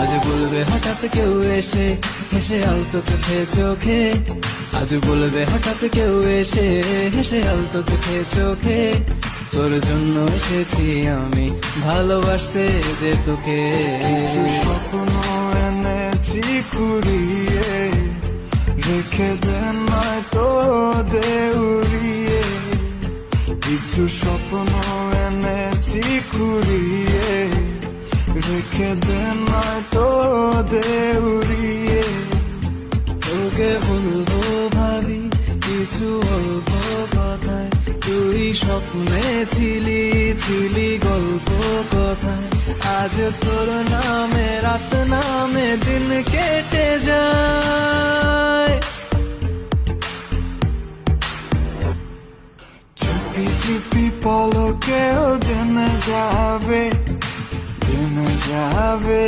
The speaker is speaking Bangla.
আজ বলবে হঠাৎ কেউ এসে হেসে আলতো চোখে চোখে, আজ বলবে হঠাৎ কেউ এসে হেসে আলতো চোখে চোখে, তোর জন্য এসেছি আমি ভালোবাসতে যে তোকে। কিছু স্বপ্ন এনেছি কুড়িয়ে, রেখে দে নয়তো দে উড়িয়ে। কিছু স্বপ্ন এনেছি কুড়িয়ে, রেখে দে নয়তো দে উড়িয়ে। তোকে বলবো ভাবি কিছু অল্প কথায়, তুই স্বপ্নে ছিলি ছিলি গল্প কথায়। আজ তোর নামে রাত নামে দিন কেটে যায়। চুপি চুপি পলকেও জেনে যাবে, জেনে যাবে।